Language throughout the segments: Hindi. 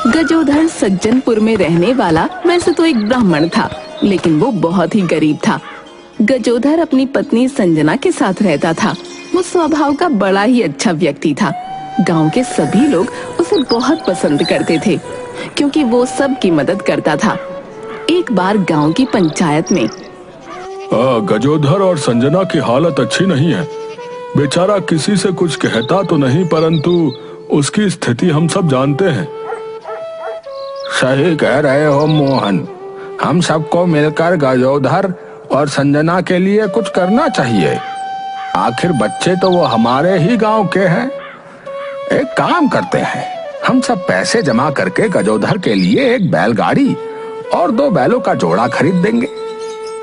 गजोधर सज्जनपुर में रहने वाला वैसे तो एक ब्राह्मण था, लेकिन वो बहुत ही गरीब था। गजोधर अपनी पत्नी संजना के साथ रहता था। वो स्वभाव का बड़ा ही अच्छा व्यक्ति था। गांव के सभी लोग उसे बहुत पसंद करते थे, क्योंकि वो सबकी मदद करता था। एक बार गांव की पंचायत में गजोधर और संजना की हालत अच्छी नहीं है। बेचारा किसी से कुछ कहता तो नहीं, परंतु उसकी स्थिति हम सब जानते हैं। सही कह रहे हो मोहन, हम सबको मिलकर गजोधर और संजना के लिए कुछ करना चाहिए। आखिर बच्चे तो वो हमारे ही गांव के हैं। एक काम करते हैं, हम सब पैसे जमा करके गजोधर के लिए एक बैलगाड़ी और 2 बैलों का जोड़ा खरीद देंगे,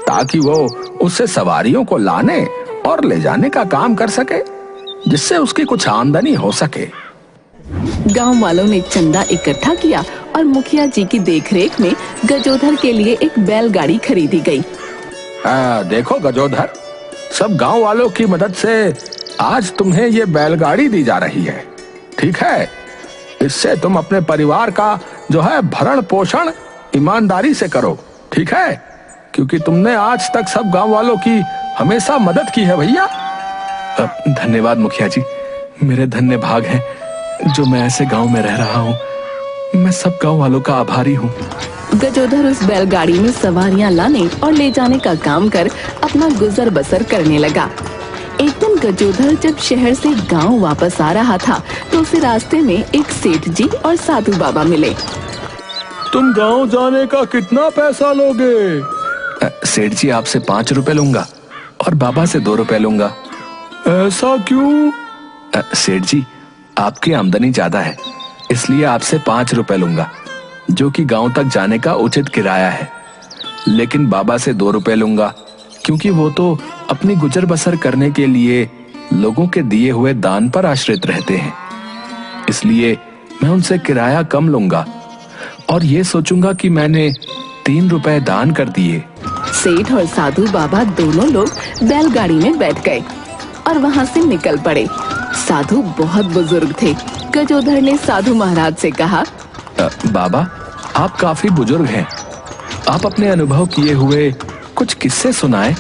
ताकि वो उससे सवारियों को लाने और ले जाने का काम कर सके, जिससे उसकी कुछ आमदनी हो सके। गांव वालों ने चंदा इकट्ठा किया और मुखिया जी की देखरेख में गजोधर के लिए एक बैलगाड़ी खरीदी गई। देखो गजोधर, सब गांव वालों की मदद से आज तुम्हें ये बैलगाड़ी दी जा रही है, ठीक है? इससे तुम अपने परिवार का जो है भरण पोषण ईमानदारी से करो, ठीक है? क्योंकि तुमने आज तक सब गांव वालों की हमेशा मदद की है भैया। धन्यवाद मुखिया जी, मेरे धन्य भाग हैं जो मैं ऐसे गांव में रह रहा हूँ। मैं सब गांव वालों का आभारी हूँ। गजोधर उस बैलगाड़ी में सवारियां लाने और ले जाने का काम कर अपना गुजर बसर करने लगा। एक दिन गजोधर जब शहर से गांव वापस आ रहा था तो उसे रास्ते में एक सेठ जी और साधु बाबा मिले। तुम गांव जाने का कितना पैसा लोगे? सेठ जी, आपसे 5 रुपए लूंगा और बाबा से 2 रुपए लूंगा। ऐसा क्यों? सेठ जी, आपकी आमदनी ज्यादा है, इसलिए आपसे 5 रुपए लूंगा, जो कि गांव तक जाने का उचित किराया है। लेकिन बाबा से 2 रुपए लूंगा, क्योंकि वो तो अपनी गुजर बसर करने के लिए लोगों के दिए हुए दान पर आश्रित रहते हैं। इसलिए मैं उनसे किराया कम लूंगा और ये सोचूंगा कि मैंने 3 रुपए दान कर दिए। सेठ और साधु बाबा दोनों लोग बैलगाड़ी में बैठ गए और वहाँ से निकल पड़े। साधु बहुत बुजुर्ग थे। गजोधर ने साधु महाराज से कहा, बाबा, आप काफी बुजुर्ग हैं। आप अपने अनुभव किए हुए कुछ किस्से सुनाए,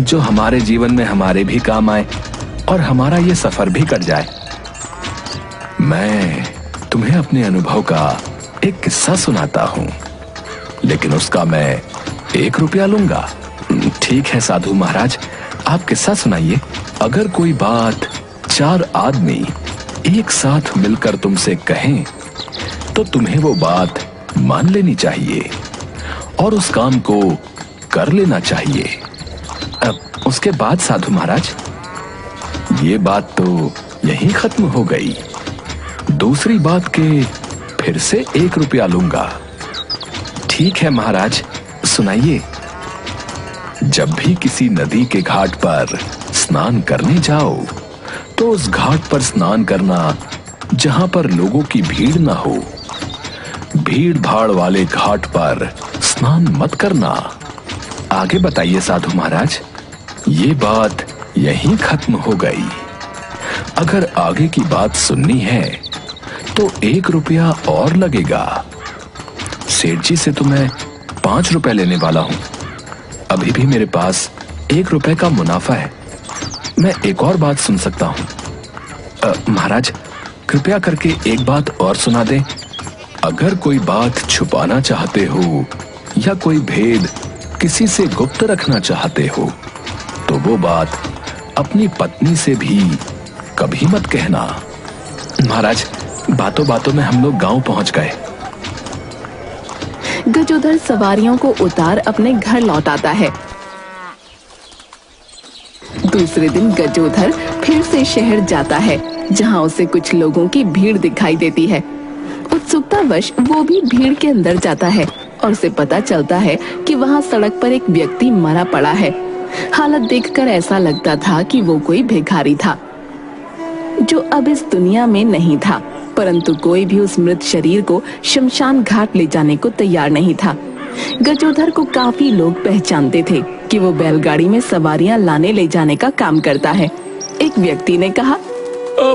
जो हमारे जीवन में हमारे भी काम आए और हमारा ये सफर भी कट जाए। मैं तुम्हें अपने अनुभव का एक किस्सा सुनाता हूँ, लेकिन उसका मैं 1 रुपया लूंगा। ठीक है साधु महाराज, आप किस्सा सुनाइए। अगर कोई बात 4 आदमी एक साथ मिलकर तुमसे कहें, तो तुम्हें वो बात मान लेनी चाहिए और उस काम को कर लेना चाहिए। अब उसके बाद साधु महाराज, ये बात तो यहीं खत्म हो गई। दूसरी बात के फिर से 1 रुपया लूंगा। ठीक है महाराज, सुनाइए। जब भी किसी नदी के घाट पर स्नान करने जाओ, तो उस घाट पर स्नान करना जहां पर लोगों की भीड़ ना हो। भीड़ भाड़ वाले घाट पर स्नान मत करना। आगे बताइए साधु महाराज। ये बात यहीं खत्म हो गई। अगर आगे की बात सुननी है तो 1 रुपया और लगेगा। सेठ जी से तो मैं 5 रुपए लेने वाला हूं। अभी भी मेरे पास 1 रुपए का मुनाफा है। मैं एक और बात सुन सकता हूं। महाराज, कृपया करके एक बात और सुना दें। अगर कोई बात छुपाना चाहते हो या कोई भेद किसी से गुप्त रखना चाहते हो, तो वो बात अपनी पत्नी से भी कभी मत कहना। महाराज, बातों बातों में हम लोग गांव पहुंच गए। गजोधर सवारियों को उतार अपने घर लौट आता है। दूसरे दिन गजोधर फिर से शहर जाता है, जहां उसे कुछ लोगों की भीड़ दिखाई देती है। उत्सुकतावश वो भी भीड़ के अंदर जाता है और उसे पता चलता है कि वहां सड़क पर एक व्यक्ति मरा पड़ा है। हालत देखकर ऐसा लगता था कि वो कोई भिखारी था, जो अब इस दुनिया में नहीं था। परंतु कोई भी उस मृत शरीर को शमशान घाट ले जाने को तैयार नहीं था। गजोधर को काफी लोग पहचानते थे कि वो बैलगाड़ी में सवारियां लाने ले जाने का काम करता है। एक व्यक्ति ने कहा,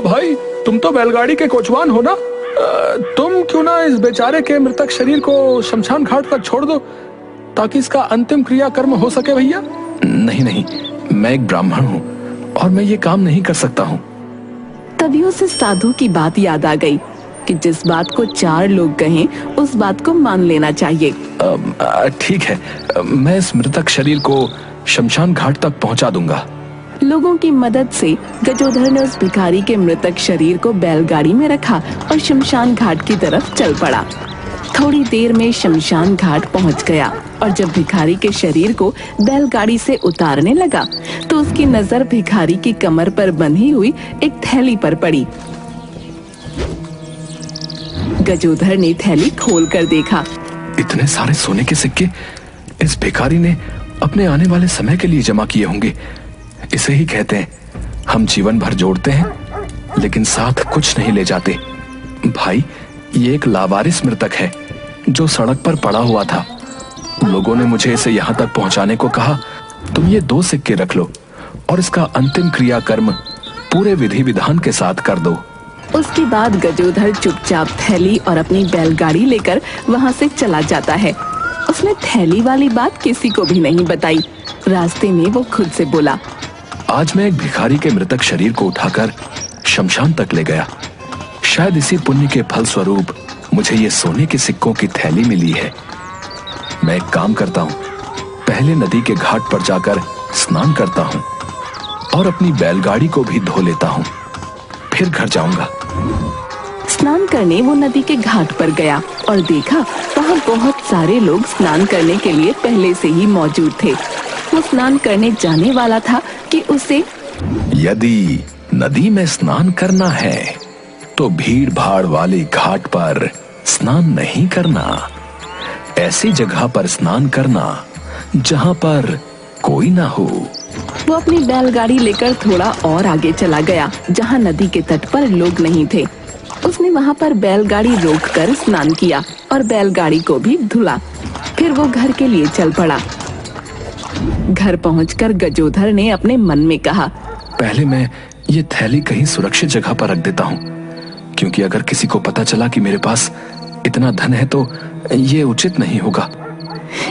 भाई, तुम तो बैलगाड़ी के कोचवान हो ना? तुम क्यों ना इस बेचारे के मृतक शरीर को शमशान घाट पर छोड़ दो ताकि इसका अंतिम क्रिया कर्म हो सके भैया। नहीं नहीं, मैं एक ब्राह्मण हूँ और मैं ये काम नहीं कर सकता हूँ। तभी उसे साधु की बात याद आ गई कि जिस बात को 4 लोग कहें उस बात को मान लेना चाहिए। ठीक है, मैं इस मृतक शरीर को शमशान घाट तक पहुंचा दूंगा। लोगों की मदद से गजोधर ने उस भिखारी के मृतक शरीर को बैलगाड़ी में रखा और शमशान घाट की तरफ चल पड़ा। थोड़ी देर में शमशान घाट पहुंच गया और जब भिखारी के शरीर को बैलगाड़ी से उतारने लगा तो उसकी नजर भिखारी की कमर पर बंधी हुई एक थैली पर पड़ी। गजोधर ने थैली खोलकर देखा। इतने सारे सोने के सिक्के इस भिखारी ने अपने आने वाले समय के लिए जमा किए होंगे। इसे ही कहते हैं हम जीवन भर जोड़ते हैं लेकिन साथ कुछ नहीं ले जाते। भाई, ये एक लावारिस मृतक है जो सड़क पर पड़ा हुआ था। लोगों ने मुझे इसे यहाँ तक पहुँचाने को कहा। तुम ये 2 सिक्के रख लो और इसका अंतिम क्रिया कर्म पूरे विधि विधान के साथ कर दो। उसके बाद गजोधर चुपचाप थैली और अपनी बैलगाड़ी लेकर वहाँ से चला जाता है। उसने थैली वाली बात किसी को भी नहीं बताई। रास्ते में वो खुद से बोला, आज मैं एक भिखारी के मृतक शरीर को उठाकर शमशान तक ले गया। शायद इसी पुण्य के फल स्वरूप मुझे ये सोने के सिक्कों की थैली मिली है। मैं एक काम करता हूँ, पहले नदी के घाट पर जाकर स्नान करता हूँ और अपनी बैलगाड़ी को भी धो लेता हूँ, फिर घर जाऊंगा। स्नान करने वो नदी के घाट पर गया और देखा वहाँ बहुत सारे लोग स्नान करने के लिए पहले से ही मौजूद थे। वो स्नान करने जाने वाला था कि उसे, यदि नदी में स्नान करना है तो भीड़ भाड़ वाले घाट पर स्नान नहीं करना। ऐसी जगह पर स्नान करना जहाँ पर कोई ना हो। वो अपनी बैलगाड़ी लेकर थोड़ा और आगे चला गया जहाँ नदी के तट पर लोग नहीं थे। उसने वहाँ पर बैलगाड़ी रोककर स्नान किया और बैलगाड़ी को भी धुला। फिर वो घर के लिए चल पड़ा। घर पहुंचकर गजोधर ने अपने मन में कहा, पहले मैं ये थैली कहीं सुरक्षित जगह पर रख देता हूँ, क्योंकि अगर किसी को पता चला कि मेरे पास इतना धन है तो ये उचित नहीं होगा।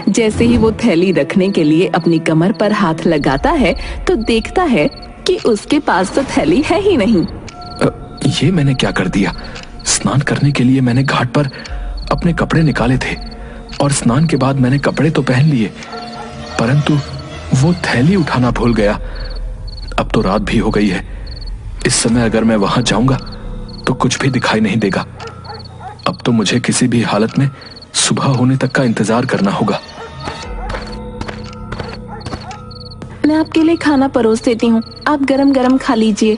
जैसे ही वो थैली रखने के लिए अपनी कमर पर हाथ लगाता है तो देखता है कि उसके पास तो थैली है ही नहीं। ये मैंने क्या कर दिया? स्नान करने के लिए मैंने घाट पर अपने कपड़े निकाले थे और स्नान के बाद मैंने कपड़े तो पहन लिए, परंतु वो थैली उठाना भूल गया। अब तो रात भी हो गई है। इस समय अगर मैं वहां जाऊंगा तो कुछ भी दिखाई नहीं देगा। अब तो मुझे किसी भी हालत में सुबह होने तक का इंतजार करना होगा। मैं आपके लिए खाना परोस देती हूँ, आप गरम गरम खा लीजिए।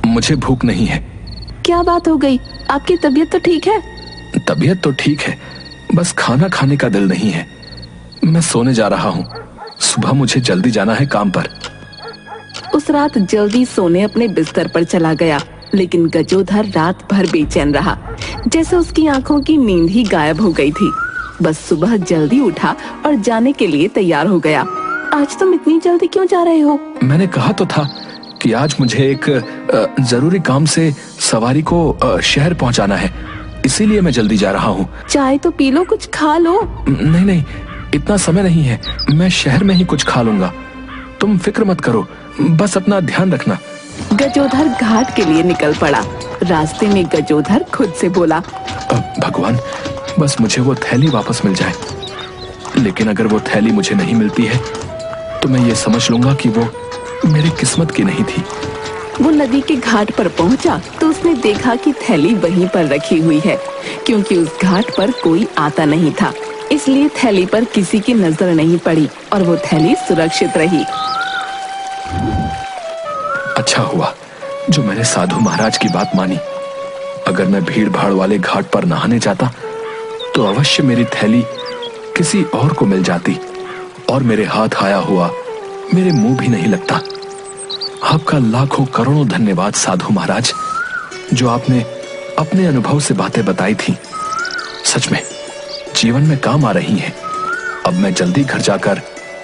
मुझे भूख नहीं है। क्या बात हो गई? आपकी तबीयत तो ठीक है? तबीयत तो ठीक है, बस खाना खाने का दिल नहीं है। मैं सोने जा रहा हूँ, सुबह मुझे जल्दी जाना है काम पर। उस रात जल्दी सोने अपने बिस्तर पर चला गया, लेकिन गजोधर रात भर बेचैन रहा, जैसे उसकी आंखों की नींद ही गायब हो गई थी। बस सुबह जल्दी उठा और जाने के लिए तैयार हो गया। आज तुम इतनी जल्दी क्यों जा रहे हो? मैंने कहा तो था कि आज मुझे एक जरूरी काम से सवारी को शहर पहुंचाना है, इसीलिए मैं जल्दी जा रहा हूँ। चाय तो पी लो, कुछ खा लो। नहीं नहीं, इतना समय नहीं है, मैं शहर में ही कुछ खा लूंगा। तुम फिक्र मत करो, बस अपना ध्यान रखना। गजोधर घाट के लिए निकल पड़ा। रास्ते में गजोधर खुद से बोला, भगवान, बस मुझे वो थैली वापस मिल जाए। लेकिन अगर वो थैली मुझे नहीं मिलती है तो मैं ये समझ लूंगा कि वो मेरी किस्मत की नहीं थी। वो नदी के घाट पर पहुंचा तो उसने देखा कि थैली वहीं पर रखी हुई है, क्योंकि उस घाट पर कोई आता नहीं था, इसलिए थैली पर किसी की नजर नहीं पड़ी और वो थैली सुरक्षित रही। अच्छा हुआ जो मैंने साधु महाराज की बात मानी। अगर मैं भीड़ भाड़ वाले घाट पर नहाने जाता तो अवश्य मेरी थैली किसी और को मिल जाती और मेरे हाथ आया हुआ मेरे मुंह भी नहीं लगता। आपका लाखों करोड़ों धन्यवाद साधु महाराज, जो आपने अपने अनुभव से बातें बताई थी, सच में जीवन में काम आ रही हैं। अब मैं जल्दी घर जाकर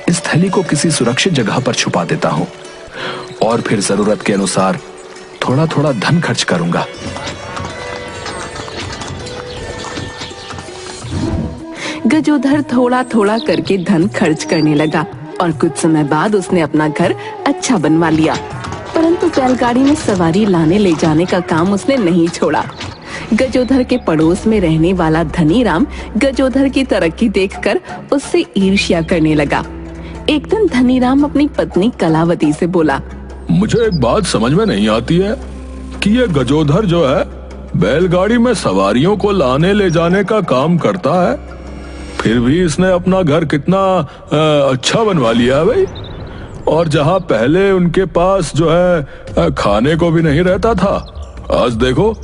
इस थैली को किसी सुरक्षित जगह पर छुपा देता हूं और फिर जरूरत के अनुसार थोड़ा थोड़ा धन खर्च करूंगा। गजोधर थोड़ा थोड़ा करके धन खर्च करने लगा और कुछ समय बाद उसने अपना घर अच्छा बनवा लिया। परंतु बैलगाड़ी में सवारी लाने ले जाने का काम उसने नहीं छोड़ा। गजोधर के पड़ोस में रहने वाला धनीराम गजोधर की तरक्की देखकर उससे ईर्ष्या करने लगा। एक दिन धनीराम अपनी पत्नी कलावती से बोला, मुझे एक बात समझ में नहीं आती है कि ये गजोधर जो है बैलगाड़ी में सवारियों को लाने ले जाने का काम करता है, फिर भी इसने अपना घर कितना अच्छा बनवा लिया है भाई। और जहाँ पहले उनके पास जो है खाने को भी नहीं रहता था, आज देखो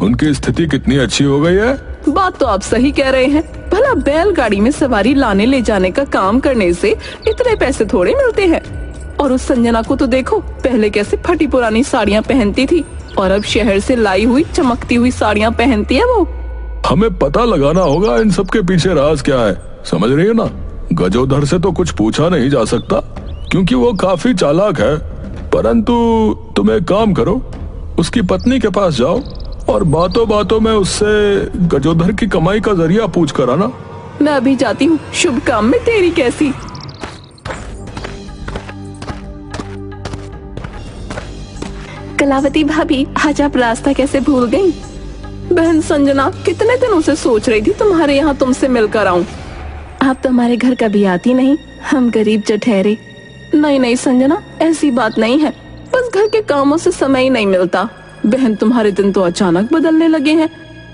उनकी स्थिति कितनी अच्छी हो गई है। बात तो आप सही कह रहे हैं। भला बैलगाड़ी में सवारी लाने ले जाने का काम करने से इतने पैसे थोड़े मिलते हैं। और उस संजना को तो देखो, पहले कैसे फटी पुरानी साड़ियाँ पहनती थी और अब शहर से लाई हुई चमकती हुई साड़ियाँ पहनती है वो। हमें पता लगाना होगा इन सब के पीछे राज क्या है, समझ रही हो ना। गजोधर से तो कुछ पूछा नहीं जा सकता क्योंकि वो काफी चालाक है, परंतु तुम एक काम करो, उसकी पत्नी के पास जाओ और बातों बातों में उससे गजोधर की कमाई का जरिया पूछ कर आना। मैं अभी जाती हूँ, शुभ काम में देरी कैसी। कलावती भाभी, आज आप रास्ता कैसे भूल गयी? बहन संजना, कितने दिनों से सोच रही थी तुम्हारे यहाँ तुमसे मिलकर आऊं। आप तो हमारे घर कभी आती नहीं, हम गरीब जो ठहरे। नहीं नहीं संजना, ऐसी बात नहीं है, बस घर के कामों से समय ही नहीं मिलता। बहन, तुम्हारे दिन तो अचानक बदलने लगे हैं।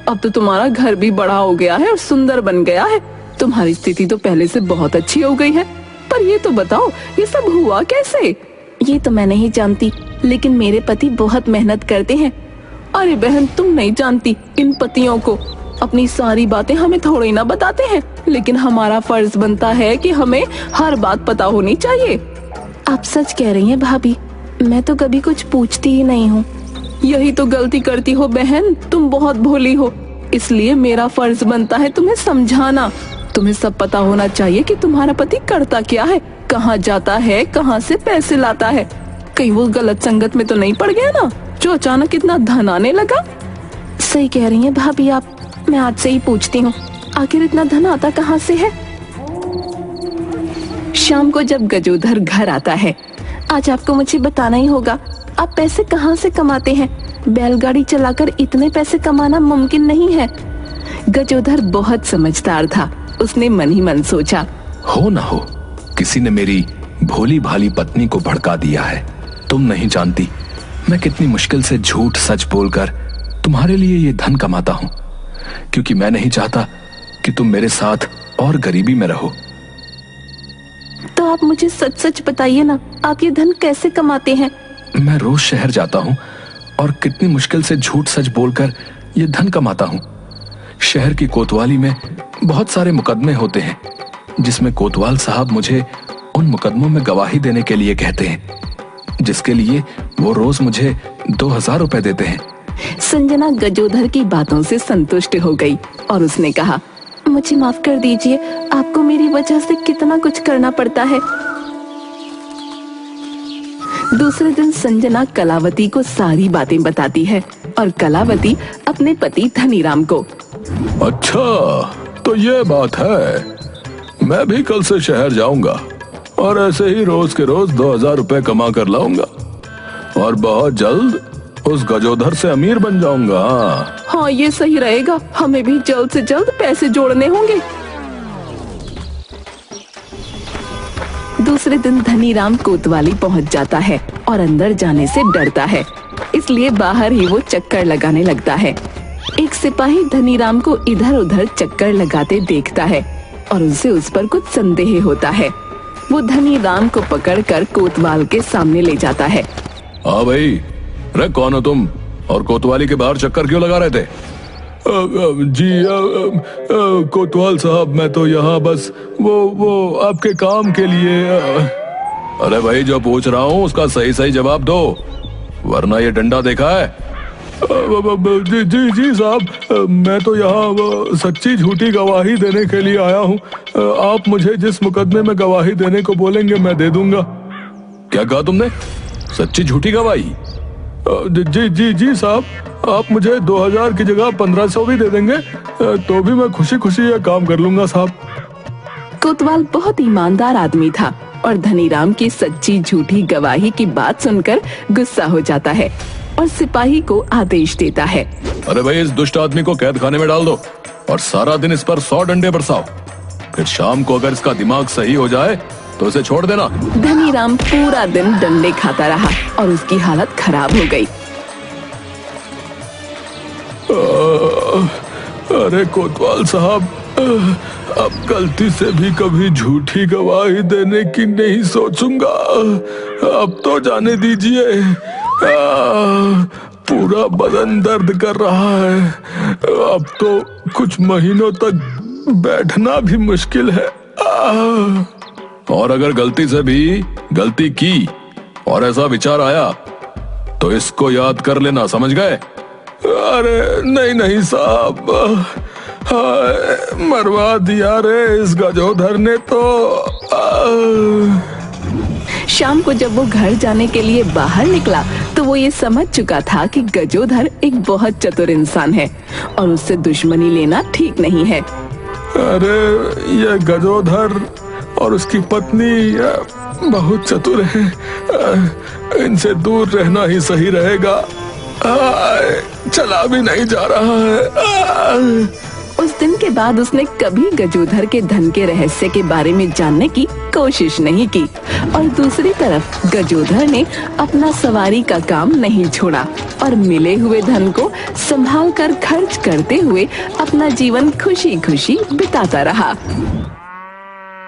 अब तो तुम्हारा घर भी बड़ा हो गया है और सुंदर बन गया है। तुम्हारी स्थिति तो पहले से बहुत अच्छी हो गई है। पर ये तो बताओ, ये सब हुआ कैसे? ये तो मैं नहीं जानती, लेकिन मेरे पति बहुत मेहनत करते हैं। अरे बहन, तुम नहीं जानती इन पतियों को। अपनी सारी बातें हमें थोड़ी ना बताते हैं, लेकिन हमारा फर्ज बनता है कि हमें हर बात पता होनी चाहिए। आप सच कह रही हैं भाभी, मैं तो कभी कुछ पूछती ही नहीं हूँ। यही तो गलती करती हो बहन, तुम बहुत भोली हो, इसलिए मेरा फर्ज बनता है तुम्हें समझाना। तुम्हें सब पता होना चाहिए कि तुम्हारा पति करता क्या है, कहाँ जाता है, कहाँ से पैसे लाता है। कहीं वो गलत संगत में तो नहीं पड़ गया ना, जो अचानक इतना धन आने लगा। सही कह रही हैं भाभी आप, मैं आज से ही पूछती हूँ, आखिर इतना धन आता कहाँ से है। शाम को जब गजोधर घर आता है, आज आपको मुझे बताना ही होगा, आप पैसे कहाँ से कमाते हैं? बैलगाड़ी चलाकर इतने पैसे कमाना मुमकिन नहीं है। गजोधर बहुत समझदार था, उसने मन ही मन सोचा, हो ना हो, किसी ने मेरी भोली भाली पत्नी को भड़का दिया है। तुम नहीं जानती मैं कितनी मुश्किल से झूठ सच बोलकर तुम्हारे लिए ये धन कमाता हूँ, क्योंकि मैं नहीं चाहता कि तुम मेरे साथ और गरीबी में रहो। तो आप मुझे सच सच बताइए ना, आप ये धन कैसे कमाते हैं? मैं रोज शहर जाता हूँ और कितनी मुश्किल से झूठ सच बोलकर ये धन कमाता हूँ। शहर की कोतवाली में बहुत सारे मुकदमे होते हैं, जिसमें कोतवाल साहब मुझे उन मुकदमों में गवाही देने के लिए कहते हैं, जिसके लिए वो रोज मुझे 2000 रुपए देते हैं। संजना गजोधर की बातों से संतुष्ट हो गई और उसने कहा, मुझे माफ कर दीजिए, आपको मेरी वजह से कितना कुछ करना पड़ता है। दूसरे दिन संजना कलावती को सारी बातें बताती है और कलावती अपने पति धनीराम को। अच्छा, तो ये बात है, मैं भी कल से शहर जाऊंगा और ऐसे ही रोज के रोज 2000 रुपए कमा कर लाऊंगा और बहुत जल्द उस गजोधर से अमीर बन जाऊंगा। हाँ, ये सही रहेगा, हमें भी जल्द से जल्द पैसे जोड़ने होंगे। दूसरे दिन धनीराम कोतवाली पहुंच जाता है और अंदर जाने से डरता है, इसलिए बाहर ही वो चक्कर लगाने लगता है। एक सिपाही धनीराम को इधर उधर चक्कर लगाते देखता है और उसे उस पर कुछ संदेह होता है। वो धनीराम को पकड़कर कोतवाल के सामने ले जाता है। हाँ भाई, रे कौन हो तुम और कोतवाली के बाहर चक्कर क्यों लगा रहे थे? जी कोतवाल साहब, मैं तो यहाँ बस वो आपके काम के लिए। अरे भाई, जो पूछ रहा हूँ उसका सही सही जवाब दो, वरना ये डंडा देखा है? जी जी जी साहब, मैं तो यहाँ सच्ची झूठी गवाही देने के लिए आया हूँ। आप मुझे जिस मुकदमे में गवाही देने को बोलेंगे मैं दे दूंगा। क्या कहा तुमने? सच्ची झूठी गवाही? जी जी जी साहब, आप मुझे 2000 की जगह 1500 भी दे देंगे तो भी मैं खुशी खुशी ये काम कर लूंगा साहब। कोतवाल बहुत ईमानदार आदमी था और धनीराम की सच्ची झूठी गवाही की बात सुनकर गुस्सा हो जाता है और सिपाही को आदेश देता है। अरे भाई, इस दुष्ट आदमी को कैद खाने में डाल दो और सारा दिन इस पर 100 डंडे बरसाओ। फिर शाम को अगर इसका दिमाग सही हो जाए तो इसे छोड़ देना। धनीराम पूरा दिन डंडे खाता रहा और उसकी हालत खराब हो गई। अरे कोतवाल साहब, अब गलती से भी कभी झूठी गवाही देने की नहीं सोचूंगा। अब तो जाने दीजिए। पूरा बदन दर्द कर रहा है। अब तो कुछ महीनों तक बैठना भी मुश्किल है। और अगर गलती से भी गलती की और ऐसा विचार आया तो इसको याद कर लेना, समझ गए? अरे नहीं साहब, मरवा दिया रे इस गजोधर ने तो। शाम को जब वो घर जाने के लिए बाहर निकला तो वो ये समझ चुका था कि गजोधर एक बहुत चतुर इंसान है और उससे दुश्मनी लेना ठीक नहीं है। अरे ये गजोधर और उसकी पत्नी बहुत चतुर है, इनसे दूर रहना ही सही रहेगा। चला भी नहीं जा रहा है। उस दिन के बाद उसने कभी गजोधर के धन के रहस्य के बारे में जानने की कोशिश नहीं की और दूसरी तरफ गजोधर ने अपना सवारी का काम नहीं छोड़ा और मिले हुए धन को संभाल कर खर्च करते हुए अपना जीवन खुशी खुशी बिताता रहा।